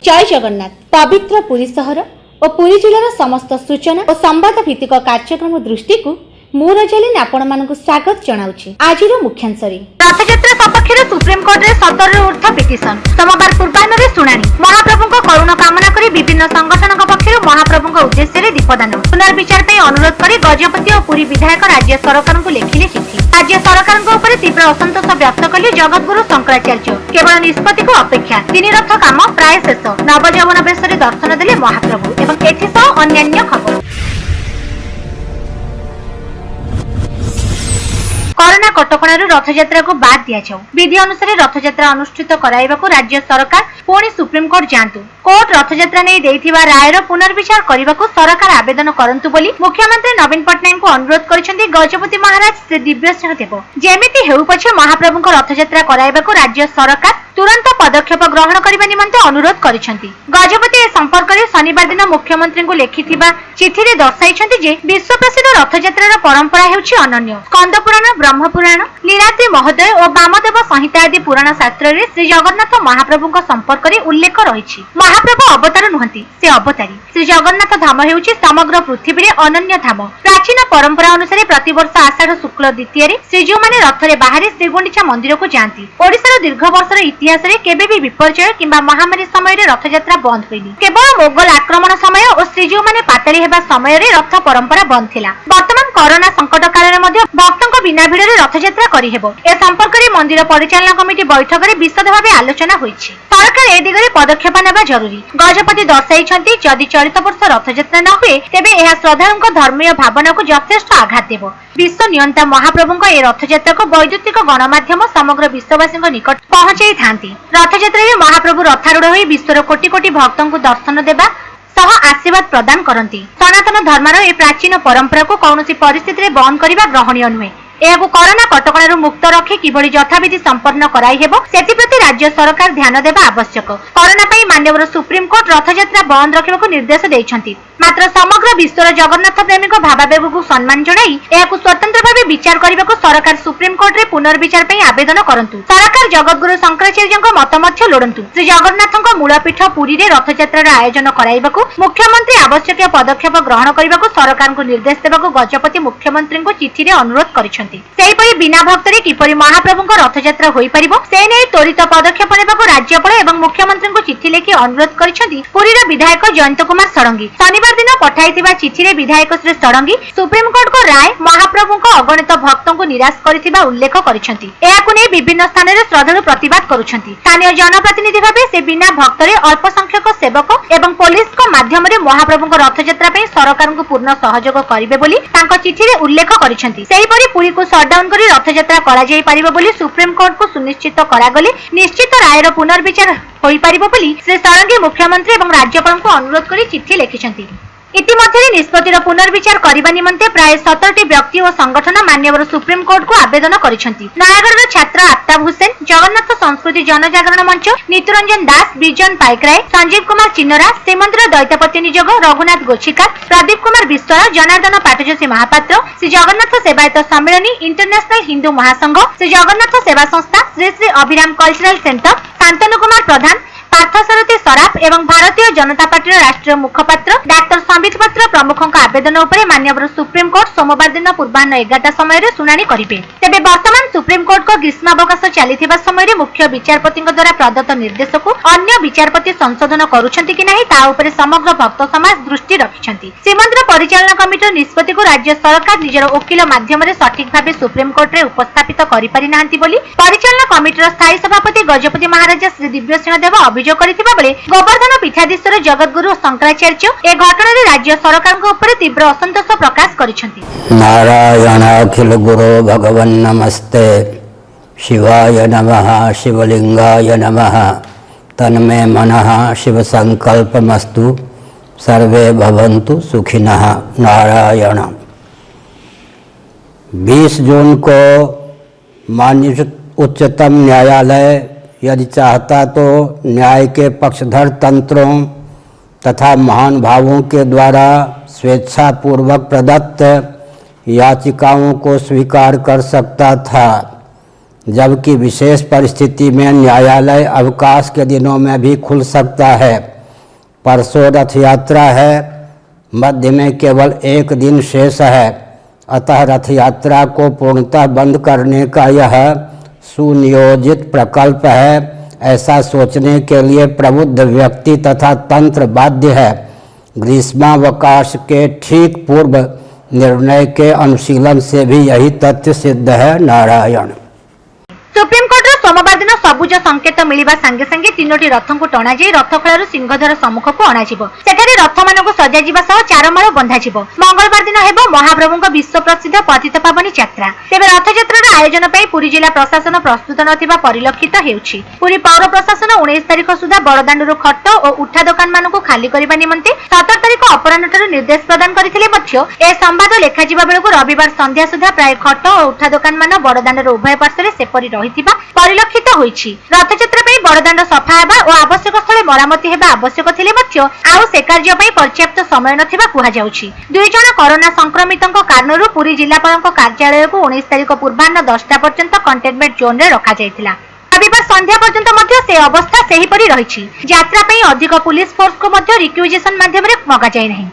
जय जगन्नाथ। पवित्र पुरी सहर और पुरी जिलार समस्त सूचना और संवाद भित्तिक कार्यक्रम दृष्टि को मु रजलिन आपण मानकु स्वागत जनाउछि। आजिरो मुख्यांशरी रथयात्रा सपक्ष सुप्रीमकोर्ट रे 17 ऊर्ध्व पिटिशन सोमवार पूर्वाह्न शुणाणी। महाप्रभुଙ୍କ करुणा कामना करी विभिन्न संगठन पक्षर महाप्रभुଙ୍କ उद्देश्य रे दीपदान पुनर्विचार पे अनुरोध करी गजपति और पुरी विधायक राज्य सरकार को लिखिले चिठी। राज्य सरकार ऊपर तीव्र असंतोष व्यक्त कले जगतगुरु शंकराचार्य। केवल निष्पत्ति को अपेक्षा। तीन रथ काम प्राय शेष। नवयौवन बेश दर्शन देले महाप्रभु एवं एथिसह अन्यान्य खबर। कोरोना कटकणारू रथयात्रा को बाद दिया जाऊ। विधि अनुसार रथयात्रा अनुष्ठित कराइबाकू राज्य सरकार पुणी सुप्रीमकोर्ट जांतु। कोर्ट रथयात्रा नहीं देइथिबा रायर पुनर्विचार करबाकू सरकार आवेदन करंतु बोली मुख्यमंत्री नवीन पटनायक को अनुरोध करिसेंती गजपति महाराज श्री दिव्यसिंह देव। जेमिति हेउ पछे महाप्रभुଙ୍କ रथयात्रा कराइबाकू राज्य सरकार तुरंत पदक्षेप ग्रहण करने निमंते अनुरोध करिसेंती। गजपति ए संपर्क में शनिवार दिन मुख्यमंत्री को लिखिथिबा चिठी रे दर्शाइछंती जे विश्व प्रसिद्ध रथयात्रार परंपरा हेउछि अनन्य। स्कंद पुराण, ब्रह्म पुराण, लीलाद्रि महोदय और वामदेव संहिता आदि पुराण शास्त्र रे श्री जगन्नाथ महाप्रभुଙ୍କ संपर्क में उल्लेख रहिछि। महाप्रभु अवतार नुहंती, से अवतारी। श्री जगन्नाथ धाम हेउछि समग्र पृथ्वी रे अनन्य धाम। प्राचीन परंपरा अनुसार प्रतिवर्ष आषाढ़ शुक्ल द्वितीय रे श्रीजीव माने रथरे बाहरी श्रीगुंडीचा मंदिर को जाती। ओडिशार दीर्घ वर्षर इतिहास रे केबे भी विपर्यय किंबा महामारी समय रे रथयात्रा बंद होइनी। केवल मोगल आक्रमण समय और श्रीजीव माने पाताली हेबा समय रे रथ परंपरा बंद थिला। वर्तमान कोरोना संकट काल रे मध्ये भक्तଙ୍କ बिना भिड़ रे रथयात्रा करि हेबो। ए संपर्क रे मंदिर परिचालन कमिटी बैठक रे विशद भाबे आलोचना होइछि। सरकार ए दिगरे पदक्षेप नेबा जरूरी। गजपति दर्शाइछंती जदि चलित वर्ष रथयात्रा न हुए तेबे एहा श्रद्धालुଙ୍କ धर्मीय भावना को यथेष्ट आघात देबो। विश्व नियंता महाप्रभुଙ୍କ ए रथयात्रा को वैद्युतिक गणमाध्यम समग्र विश्ववासी निकट पहुंचाई थांती। रथयात्रा रे महाप्रभु रथारूढ़ होई विश्वर कोटि कोटि भक्तଙ୍କୁ दर्शन देबा सह आशीर्वाद प्रदान करती। सनातन धर्मर ए प्राचीन परंपरा को कौनसी परिस्थिति रे बंद करबा ग्रहणीय नुहे। एहाकु कोरोना कटकणारू मुक्त रखी किभଳି यथाविधि संपन्न कराई हेबो सेतिप्रति राज्य सरकार ध्यान देबा आवश्यक। कोरोना पई माननीय सुप्रीम कोर्ट रथयात्रा बंद रखिबाकू निर्देश दैछंती। मात्र समग्र विश्वर जगन्नाथ प्रेमीक भावावेग को सम्मान जणाई एहाकू स्वतंत्र भावे विचार करबाकू सरकार सुप्रीम कोर्ट रे पुनर्विचार पई आवेदन करंतु। सरकार जगतगुरु शंकराचार्यଙ୍କ मत मध्य लोडंतु। श्री जगन्नाथଙ୍କ मूलपीठ पुरी रे रथयात्रार आयोजन कराइबाकू मुख्यमंत्री आवश्यक पदक्षेप ग्रहण करबाकू सरकार को निर्देश देबाकू गजपति मुख्यमंत्री को चिठी रे अनुरोध करिसेंती। सेहिपरि बिना भक्तरे किपरि महाप्रभुଙ୍କ रथयात्रा होई परिबो से नै त्वरित पदक्षेप नेबाकू राज्यपाल एवं मुख्यमंत्री को चिठी लेखि अनुरोध करिसेंती पुरीर विधायक जयंत कुमार षडंगी। शनिवार दिन पठाइथिबा चिठी रे विधायक श्री षडंगी सुप्रीम कोर्ट को राय महाप्रभुଙ୍କ अगणित भक्तଙ୍କୁ निराश करिथिबा उल्लेख करिसेंती। एहाकू नै विभिन्न स्थान रे श्रद्धालु प्रतिवाद करुछंती। स्थानीय जनप्रतिनिधि भाबे से बिना भक्तरे अल्प संख्यक सेवक एवं पुलिस को माध्यम रे महाप्रभुଙ୍କ रथयात्रा पे सरकार को पूर्ण सहयोग करिवे बोली तांको चिठी रे उल्लेख करिसेंती। सेहिपरि पुरी को शटडाउन करी रथयात्रा करा जाई परिबो बोली सुप्रीम कोर्ट को सुनिश्चित करा गले निश्चित रायर पुनर्विचार होई परिबो बोली श्री षडंगी मुख्यमंत्री एवं राज्यपाल को अनुरोध करी चिठी लिखिसेंती। इतिमध्य निष्पत्तिर पुनर्विचार करने निमंते प्राय 17टी व्यक्ति और संगठन माननीय सुप्रीम कोर्ट को आवेदन करिसेंती। नयागढ़ छात्र आफ्ताब हुसैन, जगन्नाथ संस्कृति जनजागरण मंच, नितुरंजन दास, बिजन पाइकराय, संजीव कुमार चिन्नरा, श्रीमंदिर दैत्यपति निजोग, रघुनाथ गोछिका, प्रदीप कुमार विश्वास, जनार्दन पाटजोशी महापात्र, श्री जगन्नाथ सेवायत सम्मेलनी, इंटरनेशनल हिंदू महासंघ, श्री जगन्नाथ सेवा संस्था, श्री श्री अभिराम कल्चरल सेंटर, शांतनु कुमार प्रधान, पार्थसारथी सराफ एवं भारतीय जनता पार्टी राष्ट्रीय मुखपात्र डाक्टर संबित पात्र प्रमुखों आवेदन उपरे माननीय सुप्रीम कोर्ट सोमवार दिन पूर्वाह्न 11टा समय रे सुनानी करिवे। तेबे वर्तमान सुप्रीम कोर्ट को ग्रीष्मावकाश चलिथिबा समय रे मुख्य विचारपति द्वारा प्रदत्त निर्देश को अन्य विचारपति संशोधन करूछंती कि नाही ता उपरे समग्र भक्त समाज दृष्टि रखिछंती। श्रीमंदिर परिचालन कमिटीर निष्पत्ति को राज्य सरकार निजर वकील माध्यम रे सठिक भाबे सुप्रीम कोर्ट रे उपस्थापित करि पारि नाहंती बोली परिचालन कमिटीर स्थायी सभापति गजपति महाराज श्री दिव्यसिंह देव अभियोग करिथिबा बेले गोवर्धन पीठाधीश्वर जगतगुरु शंकराचार्य ए घटना रे राज्य सरकार को ऊपर तीव्र असंतोष प्रकाश करिसेंती। नारायण अखिल गुरु भगवन् नमस्ते शिवाय नमः शिवलिंगाय नमः तन्मे मनः शिव संकल्पमस्तु सर्वे भवन्तु सुखिनः। नारायण 20 जून को माननीय उच्चतम न्यायालय यदि चाहता तो न्याय के पक्षधर तंत्रों तथा महान भावों के द्वारा स्वेच्छापूर्वक प्रदत्त याचिकाओं को स्वीकार कर सकता था, जबकि विशेष परिस्थिति में न्यायालय अवकाश के दिनों में भी खुल सकता है। परसों रथ यात्रा है, मध्य में केवल एक दिन शेष है, अतः रथ यात्रा को पूर्णतः बंद करने का यह सुनियोजित प्रकल्प है, ऐसा सोचने के लिए प्रबुद्ध व्यक्ति तथा तंत्र बाध्य है। ग्रीष्मावकाश के ठीक पूर्व निर्णय के अनुशीलन से भी यही तथ्य सिद्ध है। नारायण। सुप्रीमकोर्ट सोमवार दिन सबुज संकेत मिलवा संगे संगे तीनोटी रथ को टणा जाई रथखଳାରୁ सिंहद्वार सम्मुख को अणाजिବ। सेठारे रथ मानक सजाजिबा सह चारमाळ बंधाजिବ। मंगलवार दिन हेबो महाप्रभुଙ୍କ विश्व प्रसिद्ध पतित पावनी यात्रा। तेबे रथ यात्रार आयोजन पई पुरी जिला प्रशासन प्रस्तुत नथिबा परिलक्षित हेउछि। पुरी पौर प्रशासन 19 तारिख सुधा बड़दाण्डरु खट और उठा दुकान मानक खाली करबा निमंते 17 तारिख अपराह्नठारु निर्देश प्रदान करथिले मध्य ए संवाद लेखा जिबा बेलकु रविवार संध्या सुधा प्राय खट और उठा दुकान मान बड़दाण्डर उभय पार्श्वरे सेपरि रहिथिबा परिलक्षित होइछि। रथयात्रा पई बड़दाण्ड सफा हेबा और आवश्यक स्थले मरामती हेबा आवश्यक थिले मध्य आउ से कार्य पई पर्याप्त समय नथिबा कुहा जाउछि। दुई जण कोरोना संक्रमितक कारणरू पुरी जिलापालक कार्यालय को 19 तारिख पूर्वाह्न 10टा पर्यंत कंटेनमेंट जोन रे रखा जायतिला। रविवार संध्या पर्यंत मध्य से अवस्था सेही परि रहिछि। यात्रा पई अधिक पुलिस फोर्स को मध्य रिक्विजिशन माध्यम रे मगा जाय नहीं।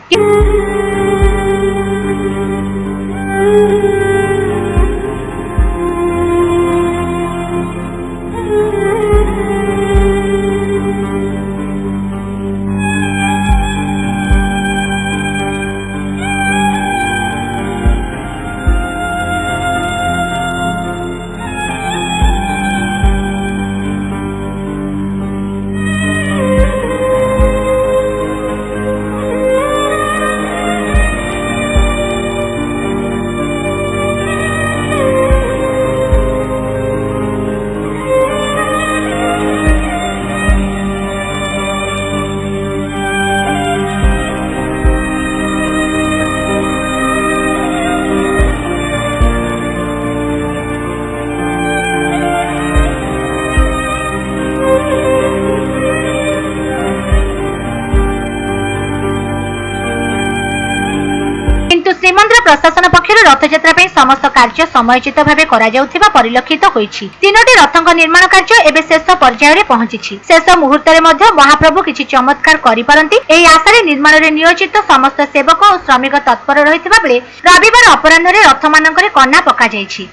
श्रीमंदिर प्रशासन पक्षर रथयात्रा समस्त कार्य समयोचित भाव परिलक्षित होइछि। तीनोटी रथक निर्माण कार्य एबे शेष पर्यायर पहुंची। शेष मुहूर्त महाप्रभु किछि चमत्कार करिपारंती एही आशारे निर्माण रे नियोजित समस्त सेवक और श्रमिक तत्पर रहितबा बेले रविवार अपराह्न रे रथ मानकरे कन्ना पका जाइछि।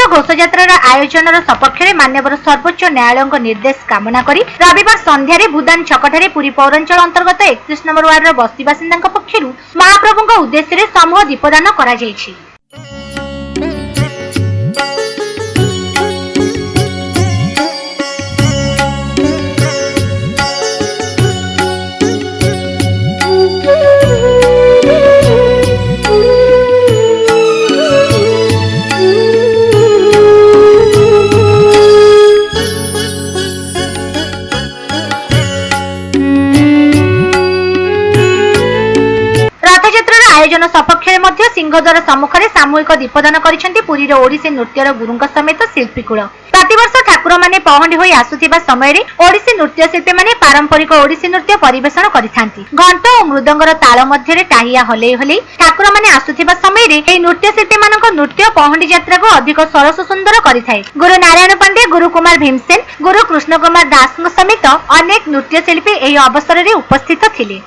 घोषयात्रार आयोजन सपक्ष में मान्यवर सर्वोच्च न्यायालय निर्देश कामना करी रविवार संध्यारे भूदान छकठारे पुरी पौरांचल अंतर्गत 31 नंबर वार्डर बस्ती बासिंदा पक्षर महाप्रभु उद्देश्य समूह दीपदान करा जायछि। आयोजन सपक्ष में सिंहद्वार सम्मुखें सामूहिक दीपदान करिसेंती पुरीर ओडिसी नृत्यर गुरुंग समेत शिल्पीकूल। प्रतिवर्ष ठाकुर माने पहंडी होई आसुथिबा समय रे ओडिसी नृत्य शिल्पी माने पारंपरिक ओडिसी नृत्य परिवेषण करिथांती। घंट और मृदंगर ताल मध्य टाहिया हले हले ठाकुर माने आसुथिबा समय रे एही नृत्य शिल्पी मानक नृत्य पहंडी यात्रा को अधिक सरस सुंदर करिथाय। गुरु नारायण पांडे, गुरु कुमार भीमसेन, गुरु कृष्ण कुमार दास समेत अनेक नृत्य शिल्पी एही अवसर रे उपस्थित थिले।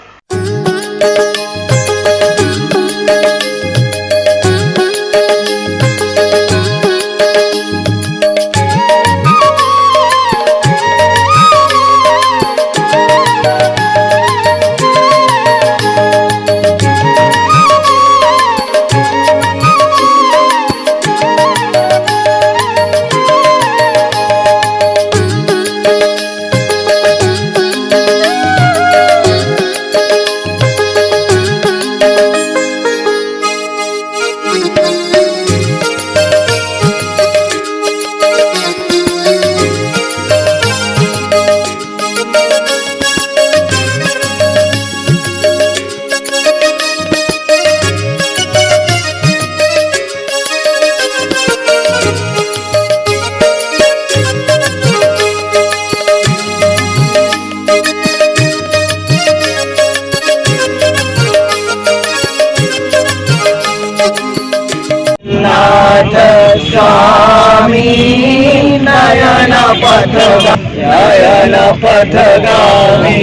न्यायन पथगामी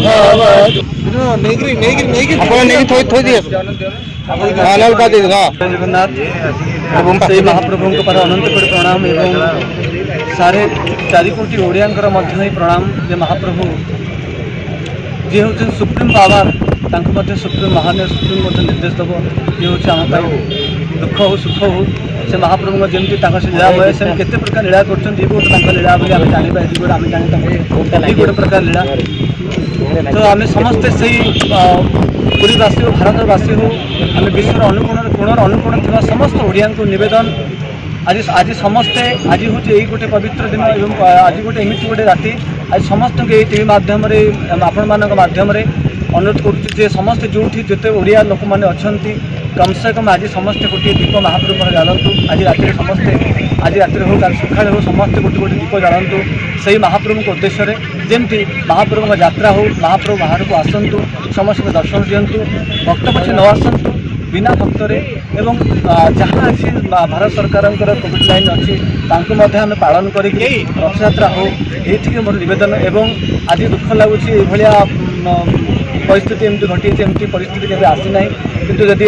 भवतु। जगन्नाथ एवं से महाप्रभु अनंत कोटि प्रणाम एवं सारे 4 कोटी ओडियांकर मध्य प्रणाम जे महाप्रभु जी हूँ सुप्रीम पावर सुप्रीम महान सुप्रीम निर्देश दब ये हूँ आम दुख हो सुख हो से महाप्रभु जमी से लीलामय से केते प्रकार लीला कर लीला बोली आम जाना आम जाने गोटे प्रकार लीला तो आम समस्ते से पुरीवासी हो भारतवासी हो आम विश्वर कोणर अनुकोण थी समस्त ओडिया को निवेदन आज समस्ते आज हूँ यही गोटे पवित्र दिन एवं आज गोटे एमती गोटे राति आज समस्त टीवी माध्यम आपण माध्यम अनुरोध करुँ समस्ते जो जिते ओडिया लोक मैंने अच्छा कम से कम आज समस्ते गोटे दीप महाप्रभु जालतु आज राति समस्ते आज राति हो सका हो समस्ते गोटे गोटे दीप जालतु से महाप्रभु उद्देश्य जमती महाप्रभु यात्रा हो महाप्रभु बाहर को आसतु समस्त दर्शन दिंतु भक्त पछे न आसतु बिना भक्तरे एवं जहाँ अच्छी भारत सरकार कोविड लाइन अच्छी आम पालन कर रथयात्रा हो ये मोर नवेदन एवं आज दुख लगुच परिस्थिति एमती घटी एमती परिस्थिति केवे आसी ना किंतु जदि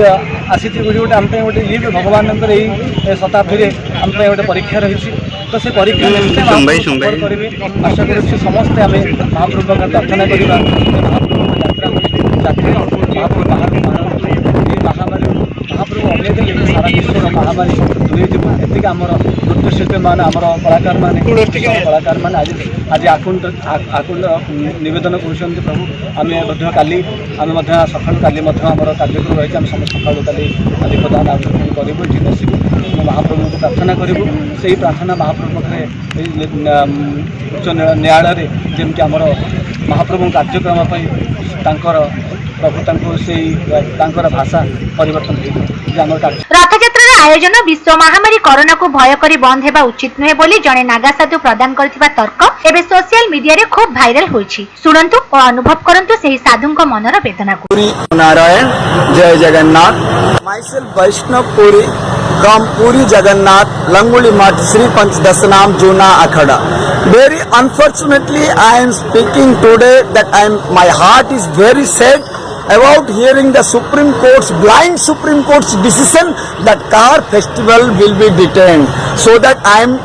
आसी गोटे आम गोटे ये भगवान यही शताब्दी आम गोटे परीक्षा रही तो से परीक्षा करेंगे आशा कर समस्ते आम महाप्रभु प्रार्थना करवा महाप्रभु यात्रा महाप्रभु बाहर महामारी महाप्रभु अनेक सारा विश्व महामारी दूरे जीव एतिक आमर नृत्यशिल्पी मैंने आमर कलाकार मैंने आज आकुंठ नवेदन कर प्रभु आम काली आम सका काली आमर कार्यक्रम रही आम समस्त सका काली दीपदान करूँ ये बसू महाप्रभु को प्रार्थना करूँ से प्रार्थना महाप्रभु पाखे उच्च न्यायालय जमी आमर महाप्रभु कार्यक्रम प्रभु से भाषा परिवर्तन रथयात्रा आयोजन विश्व महामारी कोरोना को भय करी बंद हेबा उचित नुहे बोली जणे नागा साधु प्रदान करथिबा तर्क एबे सोशल मीडिया रे खूब भाइराल होइछि। सुनंतु और अनुभव करंतु सेही साधुंक मनर वेदना को। नारायण जय Jagannath. Myself Vaishnav Puri from Puri Jagannath, Languli Math, Sri Panchdasanam Juna Akhada. Very unfortunately, I am speaking today that my heart is very sad about hearing the Supreme Court's decision that car festival will be detained. So that I am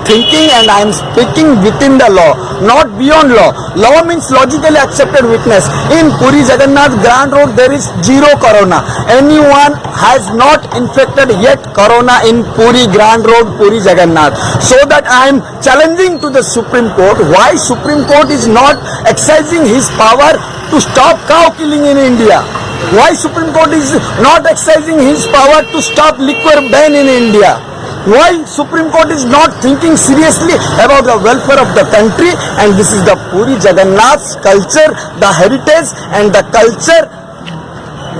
thinking and I am speaking within the law, not beyond law. Law means logically accepted witness. In Puri Jagannath Grand Road there is zero corona. Anyone has not infected yet corona in Puri Grand Road, Puri Jagannath. So that I am challenging to the Supreme Court why Supreme Court is not exercising his power to stop cow killing in India. Why Supreme Court is not exercising his power to stop liquor ban in India. Why Supreme Court is not thinking seriously about the welfare of the country, and this is the Puri Jagannath's culture, the heritage and the culture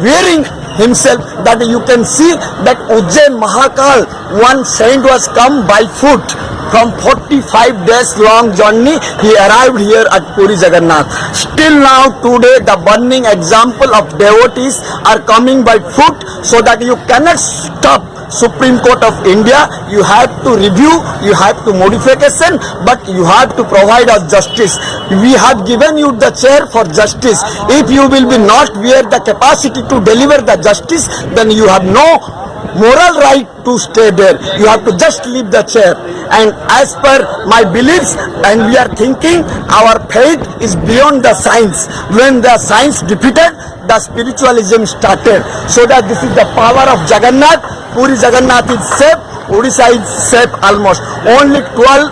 wearing himself, that you can see that Ujjain Mahakal, one saint was come by foot from 45 days long journey, he arrived here at Puri Jagannath. Still now today the burning example of devotees are coming by foot, so that you cannot stop Supreme Court of India. You have to review, you have to modification, but you have to provide us justice. We have given you the chair for justice. If you will be not wear the capacity to deliver the justice, then you have no moral right to stay there. You have to just leave the chair. And as per my beliefs, and we are thinking, our faith is beyond the science. When the science defeated, the spiritualism started. So that this is the power of Jagannath. Puri Jagannath is safe, Odisha is safe almost. Only 12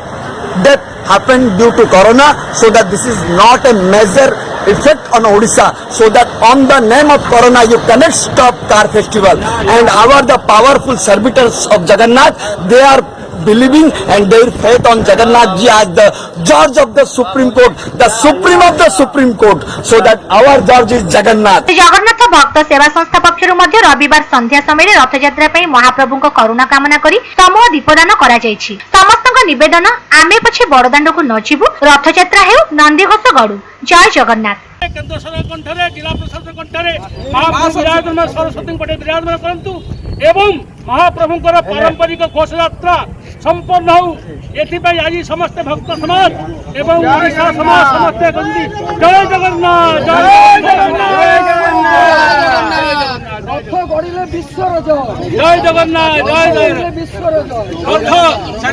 deaths happened due to corona, so that this is not a major effect on Odisha. So that on the name of corona you cannot stop car festival. And our the powerful servitors of Jagannath, they are believing and their faith on Jagannath ji as the judge of the Supreme Court, the supreme of the Supreme Court, so that our judge is Jagannath. Jagannath भक्त सेवा संस्था पक्षरु मध्ये रविवार संध्या समय रथयात्रा पई महाप्रभुଙ୍କ करुणा कामना करी समूह दीपदान करा जायछि। समस्तଙ୍କ निवेदन आमे पछे बड़दाण्ड को न जीवु, रथयात्रा हेउ नंदीघोष गडु। जय जगन्नाथ। केन्द्र सरकार कंठरे जिला प्रशासन कंठरे महाप्रभु विराजमान सरस्वती पटे विराजमान करंतु एवं महाप्रभुंकर पारंपरिक घोष यात्रा संपन्न हो एथिपाई आज समस्त भक्त समाज एवं ओडिशा समाज समस्ते कहते जय जगन्नाथ जय रथ गड़िले विश्वर जय जय जगन्नाथ जय जय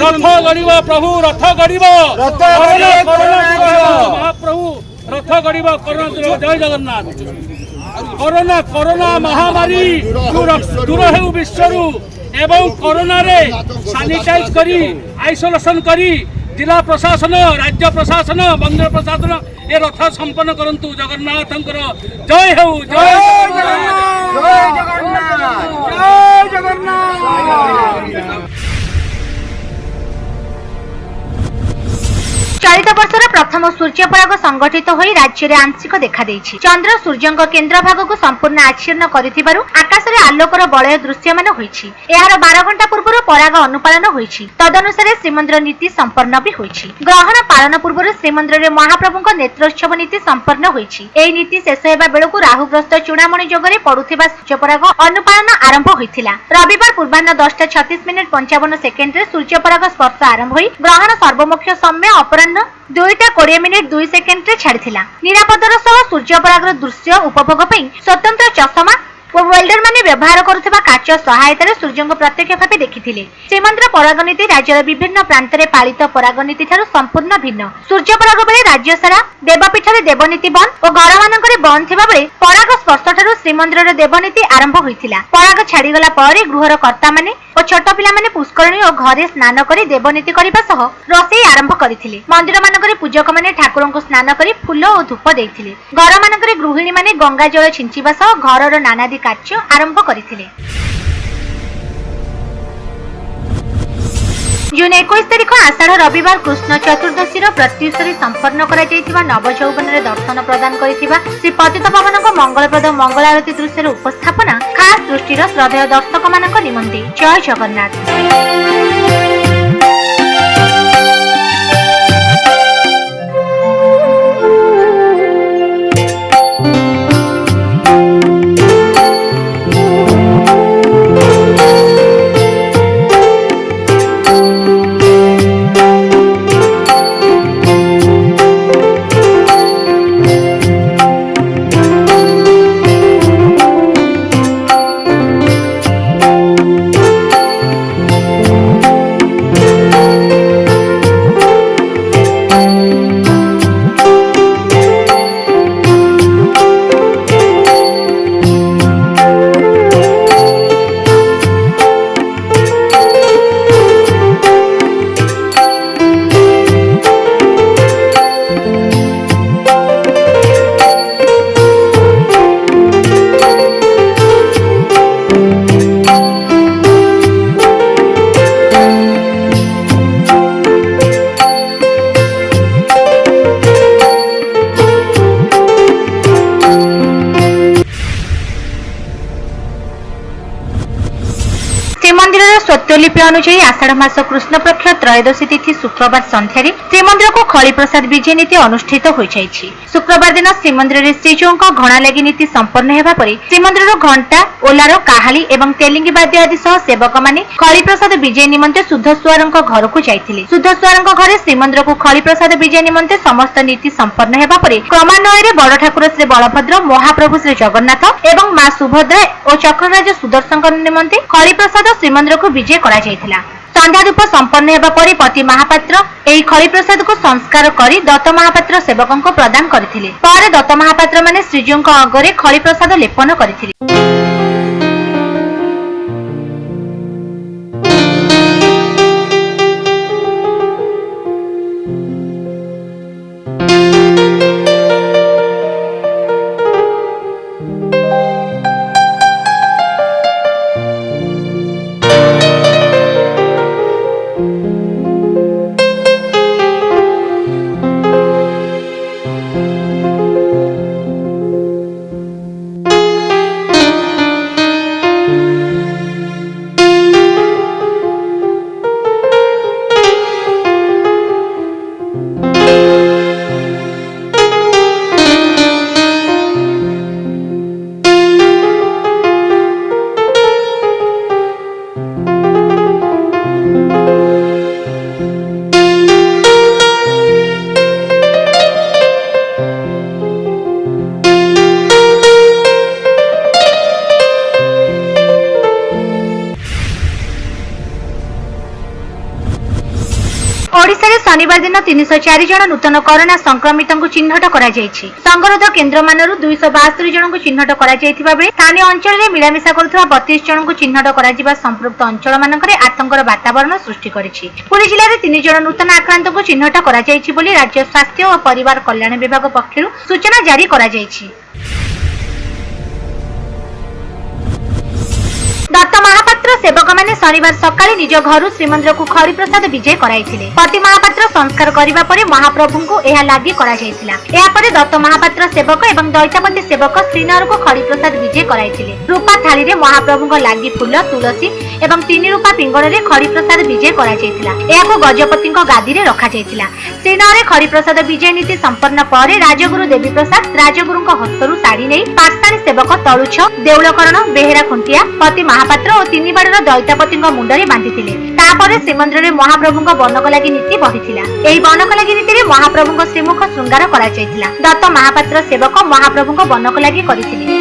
रथ गड़िब प्रभु रथ गड़िब महाप्रभु रथ गड़िब करोना जय जगन्नाथ कोरोना कोरोना महामारी दूर हो विश्व एवं कोरोना रे सानिटाइज करी आइसोलेशन करी जिला प्रशासन राज्य प्रशासन मंदिर प्रशासन ए रथ संपन्न करंतु जगन्नाथंकर जय हो जय जगन्नाथ जय जगन्नाथ। चलित वर्षर प्रथम सूर्यपराग संगठित होई राज्य में आंशिक देखा देइछि। चंद्र सूर्य केन्द्र भाग को संपूर्ण आच्छिन्न करिथिबारु आकाश में आलोकर बलय दृश्यमान होइछि। एहार 12 घंटा पूर्व पराग अनुपालन होइछि। तदनुसार श्रीमंदिर नीति संपन्न भी होइछि। ग्रहण पालन पूर्व श्रीमंदिर में महाप्रभुଙ୍କ नेत्रोत्सव नीति संपन्न होइछि। एही नीति शेष हेबा बेलकु राहुग्रस्त चूड़ामणि जोगरे पडुथिबा सूर्यपराग अनुपालन आरंभ होइथिला। रविवार पूर्वाह्न 10:36:55 रे सूर्यपराग स्पर्श आरंभ होई ग्रहण सर्वमुख्य समय अपराह्न 2:20:02 रे छाड़िथिला। निरापदर सह सूर्यपरागर दृश्य उपभोग पई स्वतंत्र चषमा और वेल्डर माने व्यवहार करुथिबा काच सहायता रे सूर्यको प्रत्यक्ष भावे देखिथिले। श्रीमंदिर परागनीति राज्यर विभिन्न प्रांत रे पालित परागनीति ठारू संपूर्ण भिन्न। सूर्यपराग बेले राज्य सारा देवपीठ रे देवनीति बंद और घर मानकरे बंद थिबा बेले पराग स्पर्श ठारू श्रीमंदिर रे देवनीति आरंभ होइथिला। पराग छाड़ी गला परे गृहर कर्ता माने और छोट पिला माने पुष्करणी और घरे स्नान करी देवनीति करिबा सह रोषेई आरंभ करिथिले। मंदिर मानकरे पूजक माने ठाकुरଙ୍କୁ स्नान करी फूल और धूप देइथिले। घर मानकरे गृहिणी माने गंगा जल छिंचिबा सह घरर नानादी कार्य आरंभ करिथिले। जून 21 तारिख आषाढ़ रविवार कृष्ण चतुर्दशी प्रत्युषरी संपन्न करा जायतिबा नवजौवन रे दर्शन प्रदान करितिबा श्री पतित पावनक मंगलप्रद मंगल आरती दृश्यर उपस्थापना खास दृष्टिर श्रद्धेय दर्शक मानक निमंते। जय जगन्नाथ। स्वत्वलिपि अनुसार आषाढ़ मास कृष्ण पक्ष त्रयोदशी तिथि शुक्रवार संध्यारे श्रीमंदिर को खली प्रसाद विजय नीति अनुष्ठित हो जाइछि। शुक्रवार दिन श्रीमंदिर में श्रीजौଙ୍କ घणा लागि नीति संपन्न हेबा परे श्रीमंदिर घंटा ओलार काहाली एवं तेलिंगी वाद्य आदि सह सेवक माने खली प्रसाद विजय निमंते शुद्धस्वारଙ୍କ घर को जाइथिले। शुद्धस्वारଙ୍କ घरे श्रीमंदिर को खली प्रसाद विजय निमंते समस्त नीति संपन्न हेबा परे क्रमान्वये बड़ ठाकुर श्री बलभद्र महाप्रभु श्री जगन्नाथ एवं मां सुभद्रा और चक्रराज सुदर्शनଙ୍କ निमंते खली प्रसाद श्रीमंदिर को विजय करा जाइथिला। संध्या धूप संपन्न हेबा परे पति महापात्र एही खली प्रसाद को संस्कार करी दत्त महापात्र सेवकଙ୍କୁ प्रदान करथिले। पारे दत्त महापात्र माने श्रीजौଙ୍କ अगरे खली प्रसाद लेपन करथिले। शनिवार दिन 304 जन नूतन कोरोना संक्रमित को चिन्हट करा जायछि। संगरोध केन्द्र मानरू 272 जन को चिन्हट करा जायथिबा बेले स्थानीय अंचल रे मिलामिशा करुवा 32 जन को चिन्हट करा जिबा संपृक्त अंचल मानकरे आतंकर वातावरण सृष्टि करिछि। पुरी जिल्ला रे 3 जन नूतन आक्रांत को चिन्हट करा जायछि बोली राज्य स्वास्थ्य और परिवार कल्याण विभाग पक्षरु सूचना जारी करा जायछि। दत्त महापात्र सेवक माने शनिवार सकाळे निज घर श्रीमंदिर को खड़ी प्रसाद विजय कराइथिले। पति महापात्र संस्कार करिबा परे महाप्रभु को एहा लागि करा जायथिला। एहा परे दत्त महापात्र सेवक एवं दैतापति सेवक श्रीनगर को खड़ी प्रसाद विजय कराइथिले। रूपा थाली रे महाप्रभु को लागि फूल तुलसी एवं 3 रूपा पिंगळ रे खड़ी प्रसाद विजय करा जायथिला। एहा को गजपति को गादी रे रखा जायथिला। श्रीनगर रे खड़ी प्रसाद विजय नीति संपन्न परे राजगुरु देवी प्रसाद राजगुरु को हस्तरु साड़ी नै पास्तानी सेवक तळुछ देउलकरण बेहेरा खुंटिया पति महापात्र और 3 बाड़र दैतापति मुंडरे बांधिथिले। तापरे श्रीमंदिर महाप्रभु बनक लागि नीति बढ़िथिला। एही बनक लागि नीति रे महाप्रभु श्रीमुख श्रृंगार करा जायथिला। दत्त महापात्र सेवक महाप्रभु बनक लागि करिथिले।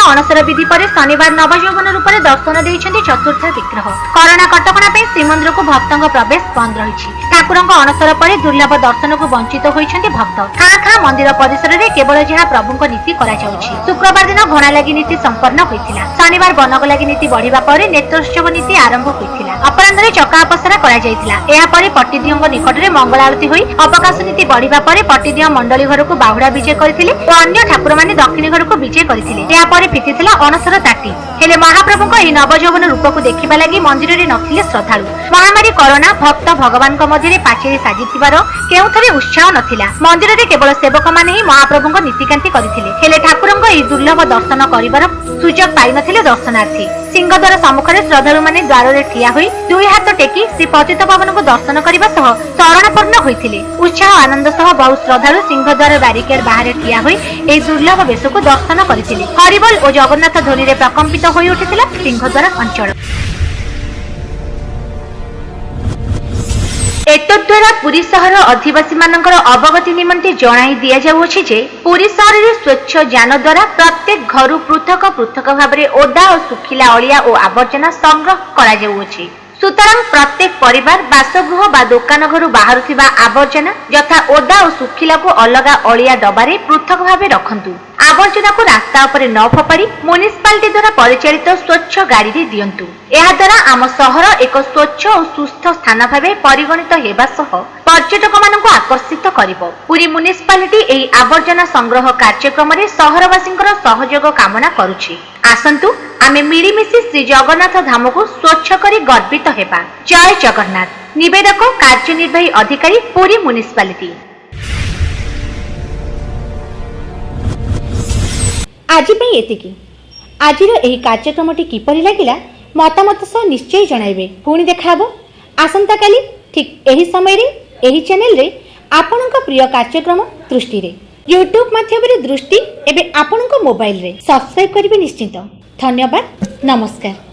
अणसर विधि पर शनिवार नवयौवन रूप में दर्शन देइछन्ति चतुर्थ विग्रह। कोरोना कटकणा पे श्रीमंदिर को भक्तों प्रवेश बंद रही। ठाकुर अणसर पर दुर्लभ दर्शन को वंचित होइछन्ति भक्त। खाँ खाँ मंदिर परिसर में केवल जहाँ प्रभु नीति करा जाउछि। शुक्रवार दिन घोड़ा लगी नीति संपन्न होइथिला। शनिवार बनक लगी नीति बढ़िबा परे नेत्रोत्सव नीति आरंभ होइथिला। अपराह्न रे चका अपसरा करा जाइथिला। एहा परे पट्टिदियंग निकट रे मंगल आरती होई अवकाश नीति बढ़िबा परे पट्टिदिय मंडली घर को बाहुडा विजय करथिले और अन्य ठाकुर माने दक्षिणी घर को विजय करथिले। एहा परे फिटिथिला अणसर ताटी। हेले महाप्रभु एही नवयौवन रूप को देखिबा लागि मंदिर रे नथिले श्रद्धालु। महामारी कोरोना भक्त भगवान मध्य पाचेरी साजिथिबार केउथरे उत्साह नथिला। मंदिर रे केवल सेवक माने ही महाप्रभु नीतिकांति करथिले। हेले ठाकुरंग एही दुर्लभ दर्शन करिबार सुजोग पाइ नथिले दर्शनार्थी। सिंहद्वार सम्मुखरे श्रद्धालु माने द्वार रे ठिया होई दुई हाथ टेकी श्री पतित पावन को दर्शन करबा सह शरणपूर्ण होइथिले। उत्साह आनंद सह बहु श्रद्धालु सिंहद्वार बैरिकेड बाहर ठिया होई एही दुर्लभ बेश को दर्शन करथिले। हरिबोल और जगन्नाथ ध्वनि रे प्रकंपित होई उठिथिला सिंहद्वार अंचल। एतद्वारा पुरी सहर अधिवासी मानकर अवगति निमंते जणाई दिया जाउछि जे पुरी सहर रे स्वच्छ जान द्वारा प्रत्येक घर पृथक पृथक भाबरे ओदा और सुखिला अलिया और आवर्जना संग्रह करा जाउछि। सुतरां प्रत्येक परिवार बासगृह बा दुकान घर बाहर थिबा आवर्जना यथा ओदा और सुखिला को अलगा अलिया डबारे पृथक भाबे रखंतु। आवर्जना को रास्ता उपरे न फपाड़ी म्युनिसिपालिटी द्वारा परिचालित स्वच्छ गाड़ी रे दियंतु। एहा द्वारा आम सहर एक स्वच्छ और सुस्थ स्थान भाबे परिगणित हेबा सह पर्यटक मानकु आकर्षित करिवो। पुरी म्युनिसिपालिटी एही आवर्जना संग्रह कार्यक्रम रे सहरवासींकर सहयोग कामना करूछि। आसंतु आमे मिलीमिशी श्री जगन्नाथ धाम को स्वच्छ करी गर्वित हेबा। जय जगन्नाथ। निवेदक कार्यनिर्वाही अधिकारी पुरी म्युनिसिपालिटी। आज एतिकी। आजिर एही कार्यक्रमटी किपरि लागिला मतामत सह निश्चय जणाइबे। पुणी देखाबो आसंता काली ठीक एही समय रे एही चैनल रे आपनका प्रिय कार्यक्रम दृष्टि रे यूट्यूब माध्यम रे दृष्टि एबे आपनका मोबाइल रे सब्सक्राइब करिवे निश्चित। धन्यवाद। नमस्कार।